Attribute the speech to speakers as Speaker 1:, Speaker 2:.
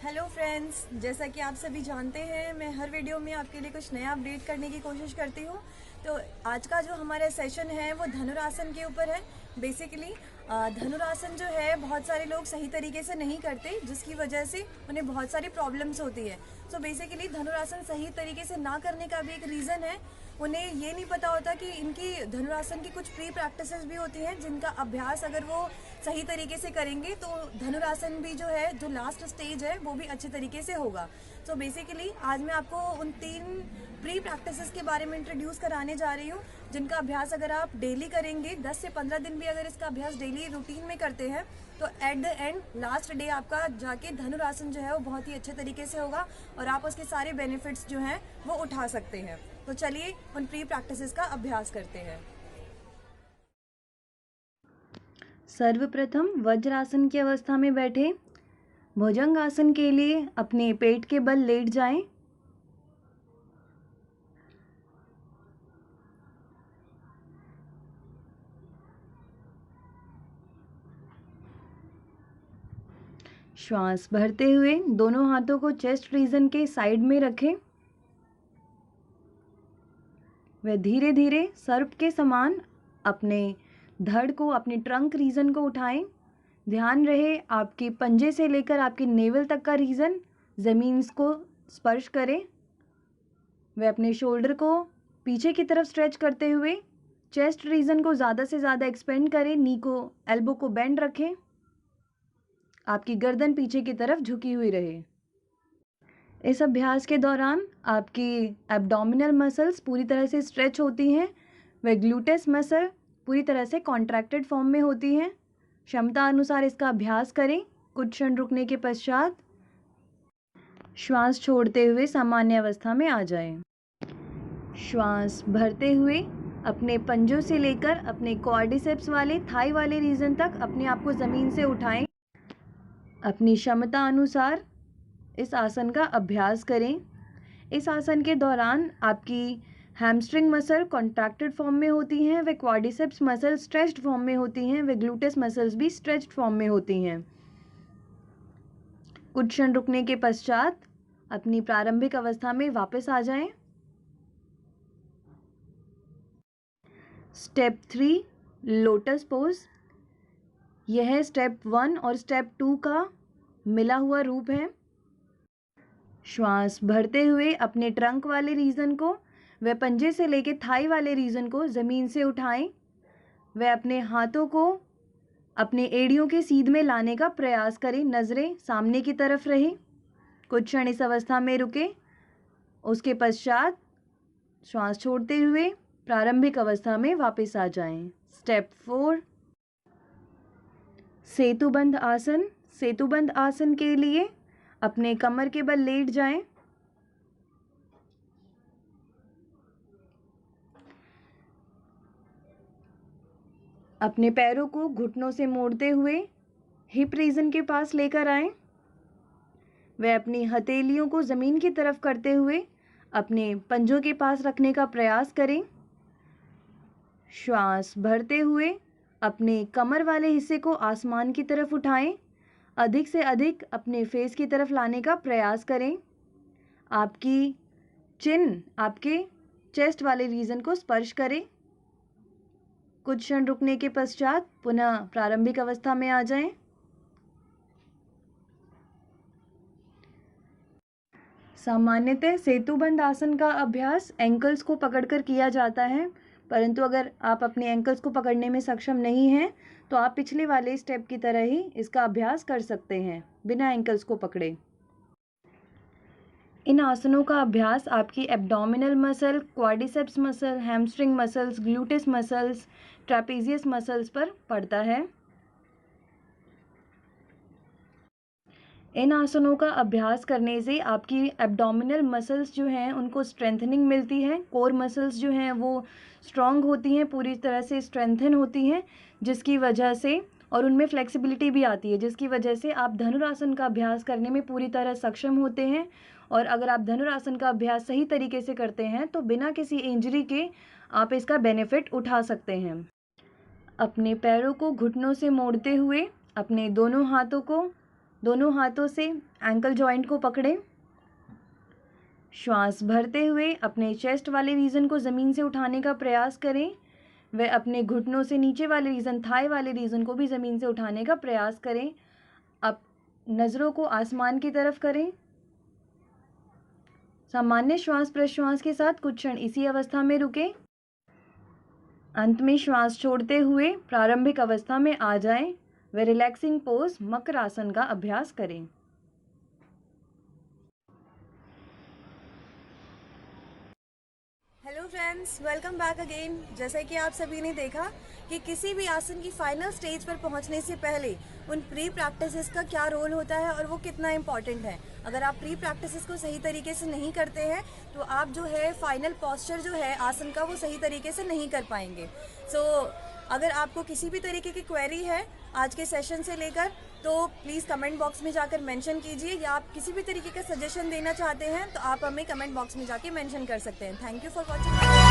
Speaker 1: Hello friends, जैसा कि आप सभी जानते हैं मैं हर वीडियो में आपके लिए कुछ नया अपडेट करने की कोशिश करती हूँ। तो आज का जो हमारा सेशन है वो धनुरासन के ऊपर है। बेसिकली धनुरासन जो है बहुत सारे लोग सही तरीके से नहीं करते, जिसकी वजह से उन्हें बहुत सारी प्रॉब्लम्स होती है। सो बेसिकली धनुरासन सही तरीके से ना करने का भी एक रीज़न है। उन्हें ये नहीं पता होता कि इनकी धनुरासन की कुछ प्री प्रैक्टिसेस भी होती हैं, जिनका अभ्यास अगर वो सही तरीके से करेंगे तो धनुरासन भी जो है, जो लास्ट स्टेज है, वो भी अच्छे तरीके से होगा। सो बेसिकली आज मैं आपको उन 3 प्री प्रैक्टिसेस के बारे में इंट्रोड्यूस कराने जा रही हूँ, जिनका अभ्यास अगर आप डेली करेंगे, 10 से 15 दिन भी अगर इसका अभ्यास डेली रूटीन में करते हैं, तो at the end last day आपका जाके धनुरासन जो है वो बहुत ही अच्छे तरीके से होगा और आप उसके सारे बेनिफिट्स जो हैं वो उठा सकते हैं। तो चलिए उन प्री प्रैक्टिसेस का अभ्यास करते हैं।
Speaker 2: सर्वप्रथम वज्रासन की अवस्था में बैठे। भुजंगासन के लिए अपने पेट के बल लेट जाएं। श्वास भरते हुए दोनों हाथों को चेस्ट रीजन के साइड में रखें। वे धीरे धीरे सर्प के समान अपने धड़ को, अपने ट्रंक रीजन को उठाएं। ध्यान रहे आपके पंजे से लेकर आपके नेवल तक का रीजन ज़मीन को स्पर्श करे। वे अपने शोल्डर को पीछे की तरफ स्ट्रेच करते हुए चेस्ट रीजन को ज़्यादा से ज़्यादा एक्सपेंड करें। नी को, एल्बो को बेंड रखें। आपकी गर्दन पीछे की तरफ झुकी हुई रहे। इस अभ्यास के दौरान आपकी एब्डोमिनल मसल्स पूरी तरह से स्ट्रेच होती हैं। व ग्लूटेस मसल पूरी तरह से कॉन्ट्रैक्टेड फॉर्म में होती हैं। क्षमता अनुसार इसका अभ्यास करें। कुछ क्षण रुकने के पश्चात श्वास छोड़ते हुए सामान्य अवस्था में आ जाएं। श्वास भरते हुए अपने पंजों से लेकर अपने क्वाड्रिसेप्स वाले, थाई वाले रीजन तक अपने आप को ज़मीन से उठाएं। अपनी क्षमता अनुसार इस आसन का अभ्यास करें। इस आसन के दौरान आपकी हैमस्ट्रिंग मसल कॉन्ट्रैक्टेड फॉर्म में होती हैं, व क्वाड्रिसेप्स मसल स्ट्रेच्ड फॉर्म में होती हैं, व ग्लूटेस मसल्स भी स्ट्रेच्ड फॉर्म में होती हैं। कुछ क्षण रुकने के पश्चात अपनी प्रारंभिक अवस्था में वापस आ जाएं। Step 3 lotus pose. यह स्टेप 1 और स्टेप 2 का मिला हुआ रूप है। श्वास भरते हुए अपने ट्रंक वाले रीजन को व पंजे से लेके थाई वाले रीजन को ज़मीन से उठाएं। व अपने हाथों को अपने एड़ियों के सीध में लाने का प्रयास करें। नज़रें सामने की तरफ रहे। कुछ क्षण इस अवस्था में रुके। उसके पश्चात श्वास छोड़ते हुए प्रारंभिक अवस्था में वापस आ जाएं। स्टेप 4 सेतुबंध आसन। सेतुबंध आसन के लिए अपने कमर के बल लेट जाएं। अपने पैरों को घुटनों से मोड़ते हुए हिप रीजन के पास लेकर आएं। वह अपनी हथेलियों को ज़मीन की तरफ करते हुए अपने पंजों के पास रखने का प्रयास करें। श्वास भरते हुए अपने कमर वाले हिस्से को आसमान की तरफ उठाएं। अधिक से अधिक अपने फेस की तरफ लाने का प्रयास करें। आपकी चिन आपके चेस्ट वाले रीजन को स्पर्श करें। कुछ क्षण रुकने के पश्चात पुनः प्रारंभिक अवस्था में आ जाएं। सामान्यतः सेतुबंध आसन का अभ्यास एंकल्स को पकड़कर किया जाता है, परंतु अगर आप अपने एंकल्स को पकड़ने में सक्षम नहीं हैं तो आप पिछले वाले स्टेप की तरह ही इसका अभ्यास कर सकते हैं बिना एंकल्स को पकड़े। इन आसनों का अभ्यास आपकी abdominal muscle, quadriceps muscle, hamstring muscles, gluteus muscles, trapezius muscles पर पड़ता है। इन आसनों का अभ्यास करने से आपकी एब्डोमिनल मसल्स जो हैं उनको स्ट्रेंथनिंग मिलती है। कोर मसल्स जो हैं वो स्ट्रॉन्ग होती हैं, पूरी तरह से स्ट्रेंथन होती हैं, जिसकी वजह से, और उनमें फ्लेक्सिबिलिटी भी आती है, जिसकी वजह से आप धनुरासन का अभ्यास करने में पूरी तरह सक्षम होते हैं। और अगर आप धनुरासन का अभ्यास सही तरीके से करते हैं तो बिना किसी इंजरी के आप इसका बेनिफिट उठा सकते हैं। अपने पैरों को घुटनों से मोड़ते हुए अपने दोनों हाथों को दोनों हाथों से एंकल जॉइंट को पकड़ें। श्वास भरते हुए अपने चेस्ट वाले रीजन को ज़मीन से उठाने का प्रयास करें। वह अपने घुटनों से नीचे वाले रीजन, थाई वाले रीजन को भी ज़मीन से उठाने का प्रयास करें। अब नज़रों को आसमान की तरफ करें। सामान्य श्वास प्रश्वास के साथ कुछ क्षण इसी अवस्था में रुकें। अंत में श्वास छोड़ते हुए प्रारंभिक अवस्था में आ जाएं। व रिलैक्सिंग पोज मकर आसन का अभ्यास करें।
Speaker 1: Hello friends, welcome back again. जैसा कि आप सभी ने देखा कि किसी भी आसन की फाइनल स्टेज पर पहुंचने से पहले उन प्री प्रैक्टिसेस का क्या रोल होता है और वो कितना इम्पॉर्टेंट है। अगर आप प्री प्रैक्टिसेस को सही तरीके से नहीं करते हैं तो आप जो है फाइनल पोस्चर जो है आसन का वो सही तरीके से नहीं कर पाएंगे। अगर आपको किसी भी तरीके की क्वेरी है आज के सेशन से लेकर तो प्लीज़ कमेंट बॉक्स में जाकर मेंशन कीजिए, या आप किसी भी तरीके का सजेशन देना चाहते हैं तो आप हमें कमेंट बॉक्स में जाके मेंशन कर सकते हैं। Thank you for watching.